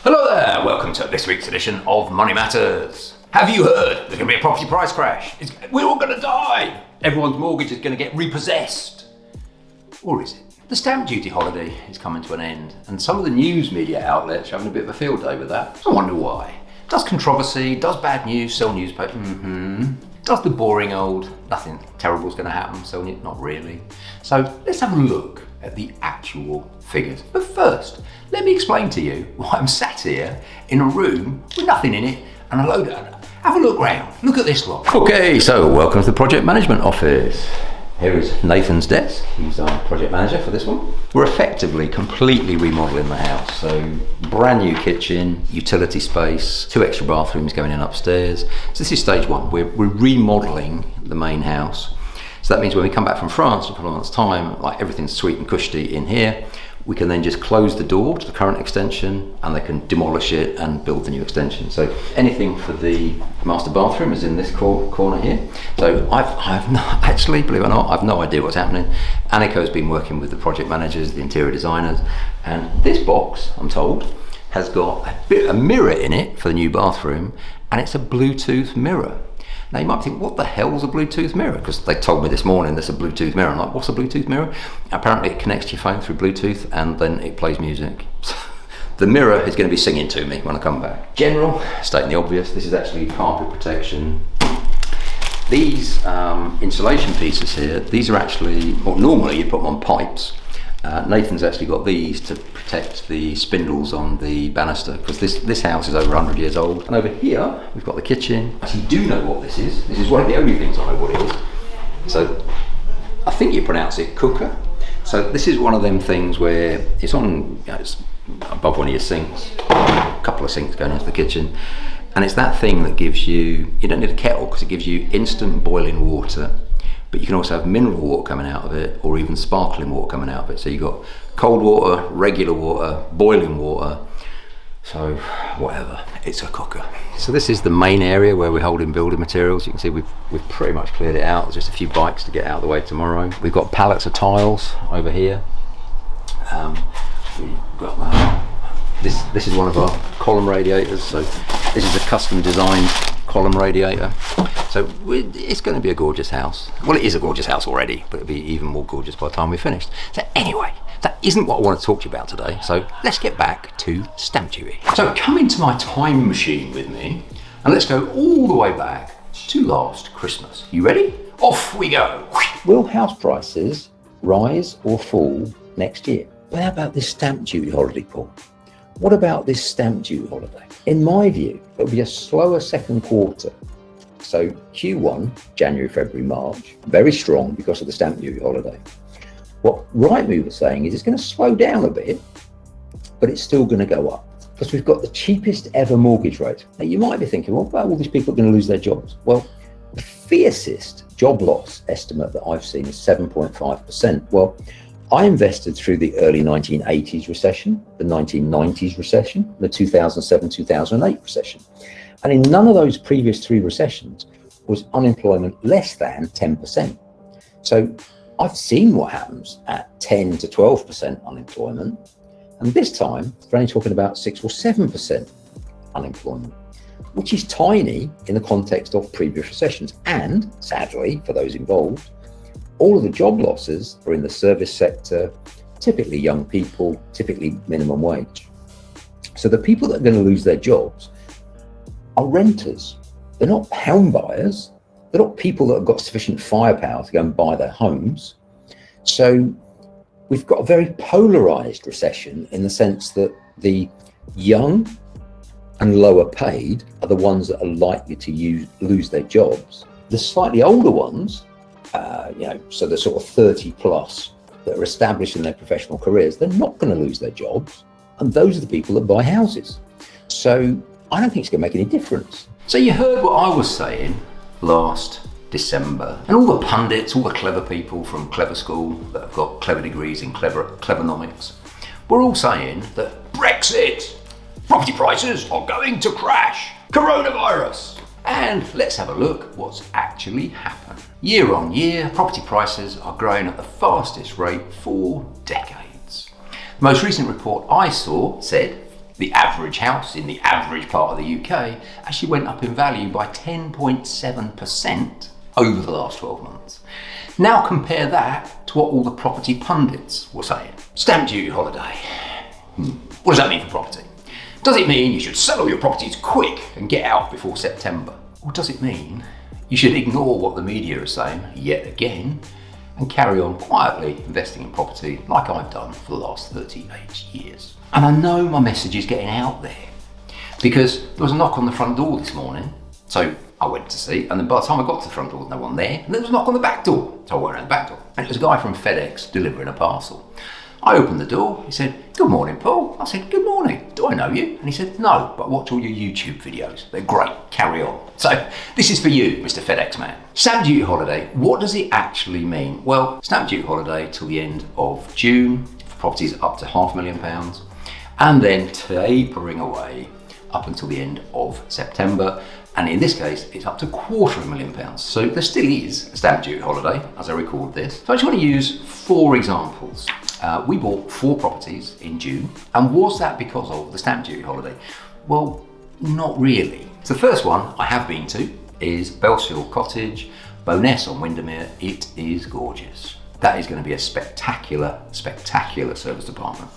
Hello there, welcome to this week's edition of Money Matters. Have you heard there's going to be a property price crash? We're all going to die. Everyone's mortgage is going to get repossessed. Or is it? The stamp duty holiday is coming to an end, and some of the news media outlets are having a bit of a field day with that. I wonder why. Does controversy, does bad news sell newspaper? Does the boring old, nothing terrible is going to happen, sell news? Not really. So let's have a look at the actual figures. But first, let me explain to you why I'm sat here in a room with nothing in it and a load of... Have a look round. Look at this lot. Okay, so welcome to the project management office. Here is Nathan's desk. He's our project manager for this one. We're effectively completely remodeling the house. So brand new kitchen, utility space, 2 extra bathrooms going in upstairs. So this is stage one. We're remodeling the main house. So that means when we come back from France in a couple of months' time, like everything's sweet and cushy in here, we can then just close the door to the current extension and they can demolish it and build the new extension. So anything for the master bathroom is in this corner here. So I've not, actually, believe it or not, I've no idea what's happening. Annika's been working with the project managers, the interior designers, and this box, I'm told, has got a mirror in it for the new bathroom, and it's a Bluetooth mirror. Now you might think, what the hell's a Bluetooth mirror? Because they told me this morning there's a Bluetooth mirror. I'm like, what's a Bluetooth mirror? Apparently it connects to your phone through Bluetooth and then it plays music. The mirror is going to be singing to me when I come back. General, stating the obvious, this is actually carpet protection. These insulation pieces here, these are actually, well, normally you put them on pipes. Nathan's actually got these to protect the spindles on the banister, because this house is over 100 years old. And over here, we've got the kitchen. I actually do know what this is. This is one of the only things I know what it is. So I think you pronounce it cooker. So this is one of them things where it's on, it's above one of your sinks, a couple of sinks going into the kitchen. And it's that thing that gives you don't need a kettle because it gives you instant boiling water. But you can also have mineral water coming out of it, or even sparkling water coming out of it. So you've got cold water, regular water, boiling water. So whatever, it's a cooker. So this is the main area where we're holding building materials. You can see we've pretty much cleared it out. There's just a few bikes to get out of the way tomorrow. We've got pallets of tiles over here. We've got this is one of our column radiators. So this is a custom designed column radiator. So it's going to be a gorgeous house. Well, it is a gorgeous house already, but it'll be even more gorgeous by the time we're finished. So anyway, that isn't what I want to talk to you about today. So let's get back to stamp duty. So come into my time machine with me and let's go all the way back to last Christmas. You ready? Off we go. Will house prices rise or fall next year? But how about this stamp duty holiday, Paul? What about this stamp duty holiday? In my view, it'll be a slower second quarter. So Q1, January, February, March, very strong because of the stamp duty holiday. What Rightmove is saying is it's going to slow down a bit, but it's still going to go up because we've got the cheapest ever mortgage rate. Now you might be thinking, well, about all these people are going to lose their jobs. Well, the fiercest job loss estimate that I've seen is 7.5%. Well, I invested through the early 1980s recession, the 1990s recession, the 2007-2008 recession. And in none of those previous 3 recessions was unemployment less than 10%. So I've seen what happens at 10 to 12% unemployment. And this time, we're only talking about 6 or 7% unemployment, which is tiny in the context of previous recessions. And sadly, for those involved, all of the job losses are in the service sector, typically young people, typically minimum wage. So the people that are going to lose their jobs are renters. They're not home buyers. They're not people that have got sufficient firepower to go and buy their homes. So we've got a very polarized recession in the sense that the young and lower paid are the ones that are likely to lose their jobs. The slightly older ones, so the sort of 30 plus that are established in their professional careers, they're not going to lose their jobs. And those are the people that buy houses. So I don't think it's going to make any difference. So you heard what I was saying last December. And all the pundits, all the clever people from clever school that have got clever degrees in clevernomics, we're all saying that Brexit, property prices are going to crash, coronavirus. And let's have a look what's actually happened. Year on year, property prices are growing at the fastest rate for decades. The most recent report I saw said the average house in the average part of the UK actually went up in value by 10.7% over the last 12 months. Now compare that to what all the property pundits were saying. Stamp duty holiday. What does that mean for property? Does it mean you should sell all your properties quick and get out before September? Or does it mean you should ignore what the media is saying yet again and carry on quietly investing in property like I've done for the last 38 years? And I know my message is getting out there because there was a knock on the front door this morning. So I went to see, and then by the time I got to the front door, no one there. And there was a knock on the back door. So I went around the back door. And it was a guy from FedEx delivering a parcel. I opened the door. He said, "Good morning, Paul." I said, "Good morning. Do I know you?" And he said, "No, but I watch all your YouTube videos. They're great. Carry on." So this is for you, Mr. FedEx man. Stamp duty holiday, what does it actually mean? Well, stamp duty holiday till the end of June for properties up to £500,000, and then tapering away up until the end of September. And in this case, it's up to £250,000. So there still is a stamp duty holiday as I record this. So I just want to use 4 examples. We bought 4 properties in June. And was that because of the stamp duty holiday? Well, not really. So the first one I have been to is Bellsfield Cottage, Bowness on Windermere. It is gorgeous. That is going to be a spectacular, spectacular service department.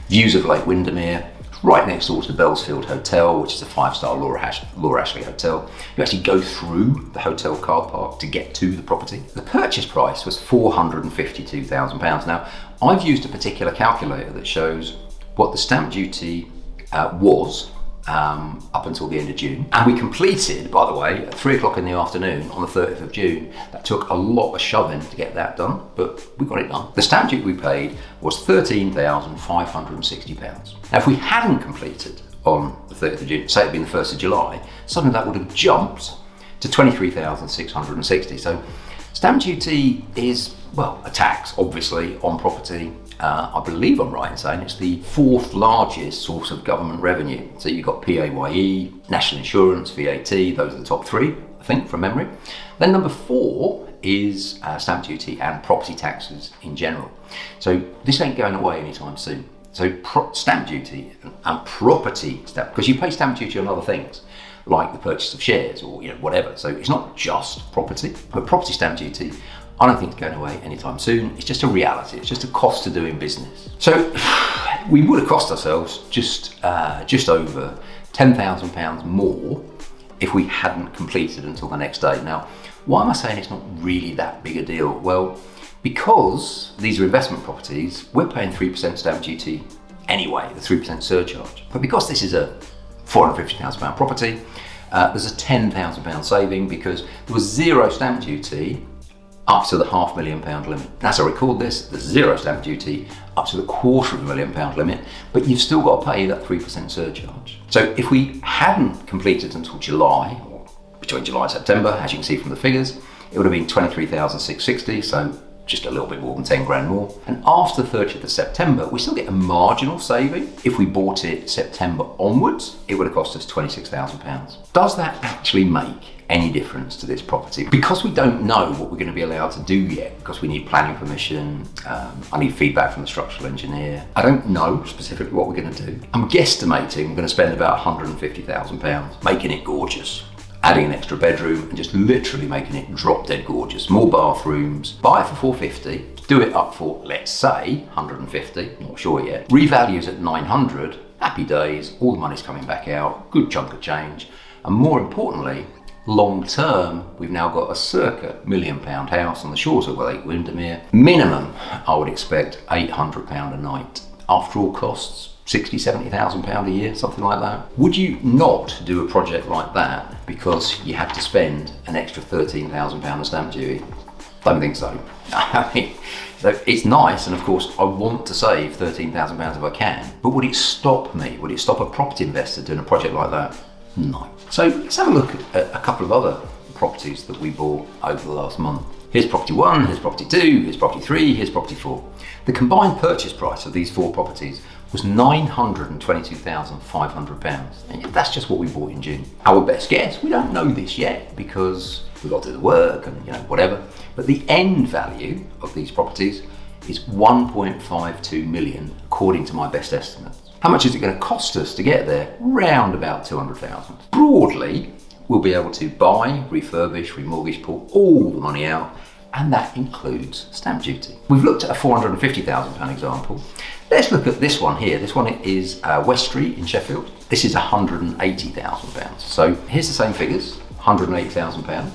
Views of Lake Windermere, right next door to the Bellsfield Hotel, which is a 5-star Laura Ashley hotel. You actually go through the hotel car park to get to the property. The purchase price was £452,000. Now, I've used a particular calculator that shows what the stamp duty was up until the end of June. And we completed, by the way, at 3 o'clock in the afternoon on the 30th of June. That took a lot of shoving to get that done, but we got it done. The stamp duty we paid was £13,560. Now, if we hadn't completed on the 30th of June, say it'd been the 1st of July, suddenly that would have jumped to £23,660. So stamp duty is, well, a tax, obviously, on property. I believe I'm right in saying it's the 4th largest source of government revenue. So you've got PAYE, national insurance, VAT, those are the top 3, I think, from memory. Then number 4 is stamp duty and property taxes in general. So this ain't going away anytime soon. So stamp duty and property stamp, because you pay stamp duty on other things, like the purchase of shares or whatever. So it's not just property, but property stamp duty, I don't think it's going away anytime soon. It's just a reality. It's just a cost of doing business. So we would have cost ourselves just over £10,000 more if we hadn't completed until the next day. Now, why am I saying it's not really that big a deal? Well, because these are investment properties, we're paying 3% stamp duty anyway, the 3% surcharge. But because this is a £450,000 property, there's a £10,000 saving because there was 0 stamp duty up to the £500,000 limit. As I record this, there's 0 stamp duty up to the £250,000 limit, but you've still got to pay that 3% surcharge. So if we hadn't completed until July, or between July and September, as you can see from the figures, it would have been £23,660, so just a little bit more than 10 grand more. And after the 30th of September, we still get a marginal saving. If we bought it September onwards, it would have cost us £26,000. Does that actually make any difference to this property? Because we don't know what we're going to be allowed to do yet, because we need planning permission, I need feedback from the structural engineer. I don't know specifically what we're going to do. I'm guesstimating we're going to spend about £150,000 making it gorgeous, adding an extra bedroom and just literally making it drop dead gorgeous. More bathrooms, buy it for £450, do it up for, let's say, £150, not sure yet. Revalues at £900, happy days, all the money's coming back out, good chunk of change. And more importantly, long term, we've now got a circa £1 million house on the shores of Lake Windermere. Minimum, I would expect £800 a night. After all costs, £60,000-70,000 a year, something like that. Would you not do a project like that because you had to spend an extra £13,000 of stamp duty? Don't think so. I mean, so it's nice, and of course I want to save £13,000 if I can, but would it stop me? Would it stop a property investor doing a project like that? No. So let's have a look at a couple of other properties that we bought over the last month. Here's property 1, here's property 2, here's property 3, here's property 4. The combined purchase price of these 4 properties was £922,500. And that's just what we bought in June. Our best guess, we don't know this yet because we've got to do the work and whatever. But the end value of these properties is 1.52 million according to my best estimates. How much is it going to cost us to get there? Round about 200,000. Broadly, we'll be able to buy, refurbish, remortgage, pull all the money out, and that includes stamp duty. We've looked at a £450,000 example. Let's look at this one here. This one is West Street in Sheffield. This is £180,000. So here's the same figures, £180,000.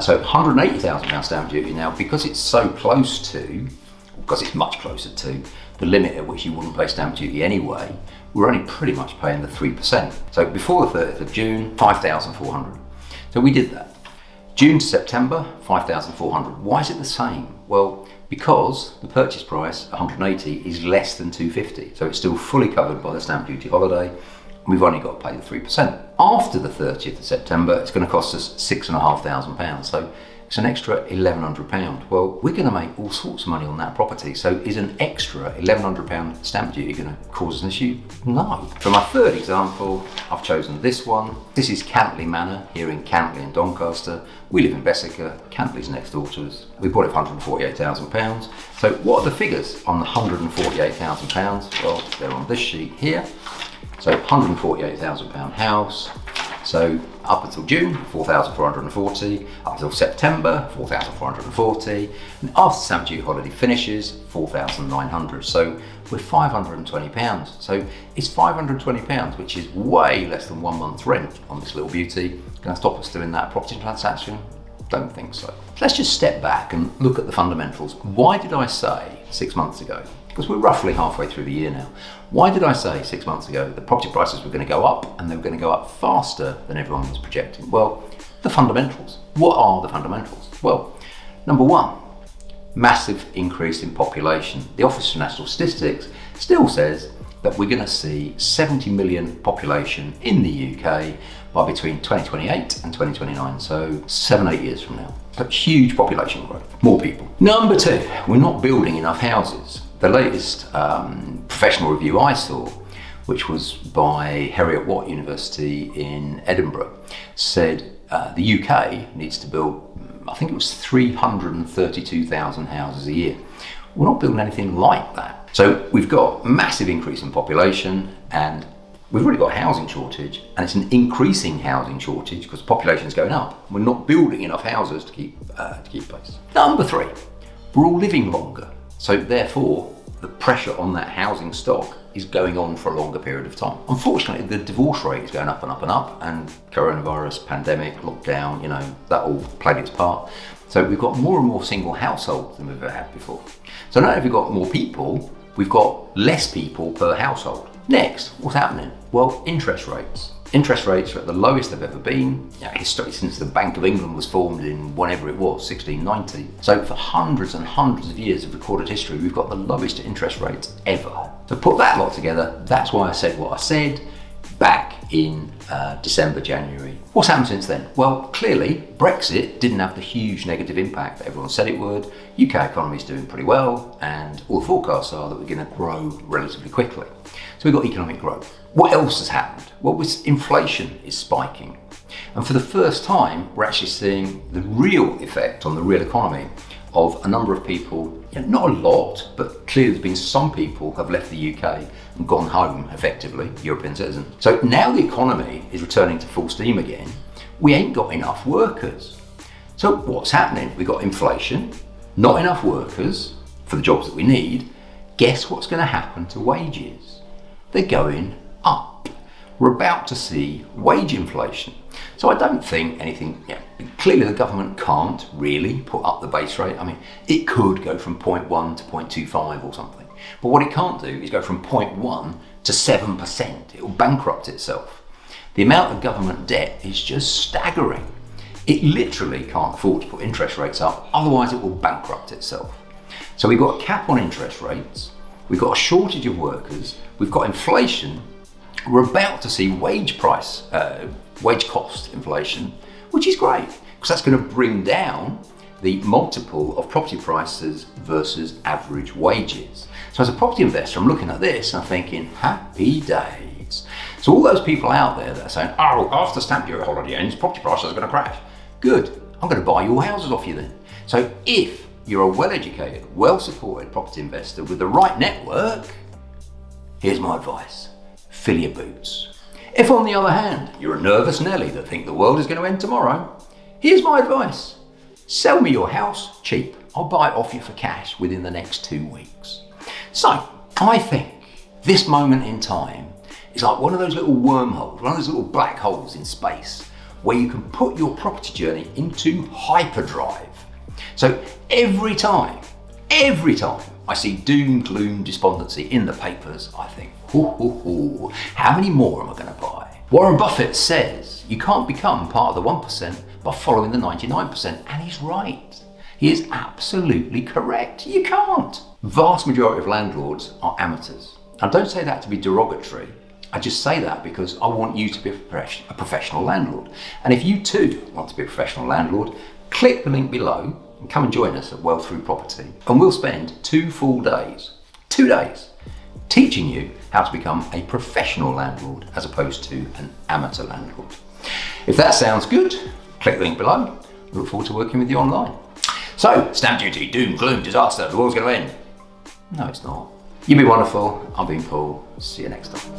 So £180,000 stamp duty. Now, because it's so close to, because it's much closer to the limit at which you wouldn't pay stamp duty anyway, we're only pretty much paying the 3%. So before the 30th of June, 5,400. So we did that. June to September, 5,400. Why is it the same? Well, because the purchase price, 180, is less than 250. So it's still fully covered by the stamp duty holiday. We've only got to pay the 3%. After the 30th of September, it's going to cost us £6,500. So it's an extra £1,100. Well, we're going to make all sorts of money on that property. So is an extra £1,100 stamp duty going to cause us an issue? No. For my third example, I've chosen this one. This is Cantley Manor here in Cantley and Doncaster. We live in Bessica. Cantley's next door to us. We bought it for £148,000. So what are the figures on the £148,000? Well, they're on this sheet here. So £148,000 house. So up until June, 4,440, up until September, 4,440, and after stamp duty holiday finishes, 4,900. So we're £520. So it's £520, which is way less than 1 month's rent on this little beauty. Can I stop us doing that property transaction? Don't think so. Let's just step back and look at the fundamentals. Why did I say 6 months ago? Because we're roughly halfway through the year now. Why did I say 6 months ago that property prices were going to go up and they were going to go up faster than everyone was projecting? Well, the fundamentals. What are the fundamentals? Well, number one, massive increase in population. The Office for National Statistics still says that we're going to see 70 million population in the UK by between 2028 and 2029, so 7-8 years from now. So huge population growth, more people. Number two, we're not building enough houses. The latest professional review I saw, which was by Heriot-Watt University in Edinburgh, said the UK needs to build, I think it was 332,000 houses a year. We're not building anything like that. So we've got massive increase in population, and we've already got a housing shortage, and it's an increasing housing shortage because the population is going up. We're not building enough houses to keep pace. Number three, we're all living longer. So therefore, the pressure on that housing stock is going on for a longer period of time. Unfortunately, the divorce rate is going up and up and up, and coronavirus, pandemic, lockdown, that all played its part. So we've got more and more single households than we've ever had before. So not only have we got more people, we've got less people per household. Next, what's happening? Well, interest rates. Interest rates are at the lowest they've ever been, since the Bank of England was formed in whenever it was, 1690. So for hundreds and hundreds of years of recorded history, we've got the lowest interest rates ever. To put that lot together, that's why I said what I said back in December, January. What's happened since then? Well, clearly, Brexit didn't have the huge negative impact that everyone said it would. UK economy is doing pretty well, and all the forecasts are that we're going to grow relatively quickly. So we've got economic growth. What else has happened? Well, inflation is spiking. And for the first time, we're actually seeing the real effect on the real economy of a number of people, not a lot, but clearly there's been some people who have left the UK and gone home, effectively, European citizens. So now the economy is returning to full steam again. We ain't got enough workers. So what's happening? We've got inflation, not enough workers for the jobs that we need. Guess what's going to happen to wages? They're going up. We're about to see wage inflation. So I don't think anything, clearly the government can't really put up the base rate. I mean, it could go from 0.1 to 0.25 or something. But what it can't do is go from 0.1 to 7%. It will bankrupt itself. The amount of government debt is just staggering. It literally can't afford to put interest rates up, otherwise it will bankrupt itself. So we've got a cap on interest rates, we've got a shortage of workers, we've got inflation, we're about to see wage cost inflation, which is great, because that's going to bring down the multiple of property prices versus average wages. So as a property investor, I'm looking at this and I'm thinking, happy days. So all those people out there that are saying, oh, after stamp duty holiday ends, property prices are going to crash. Good, I'm going to buy your houses off you then. So if you're a well-educated, well-supported property investor with the right network, Here's my advice. Fill your boots. If on the other hand, you're a nervous Nelly that think the world is going to end tomorrow, here's my advice. Sell me your house cheap. I'll buy it off you for cash within the next 2 weeks. So, I think this moment in time is like one of those little wormholes, one of those little black holes in space where you can put your property journey into hyperdrive. So every time I see doom, gloom, despondency in the papers, I think, how many more am I going to buy? Warren Buffett says you can't become part of the 1% by following the 99%, and he's right. He is absolutely correct. You can't. Vast majority of landlords are amateurs. I don't say that to be derogatory. I just say that because I want you to be a professional landlord. And if you too want to be a professional landlord, click the link below and come and join us at Well Through Property. And we'll spend 2 full days, 2 days, teaching you how to become a professional landlord as opposed to an amateur landlord. If that sounds good, click the link below. We look forward to working with you online. So, stamp duty, doom, gloom, disaster, the world's going to end. No, it's not. You've been wonderful. I've been Paul. See you next time.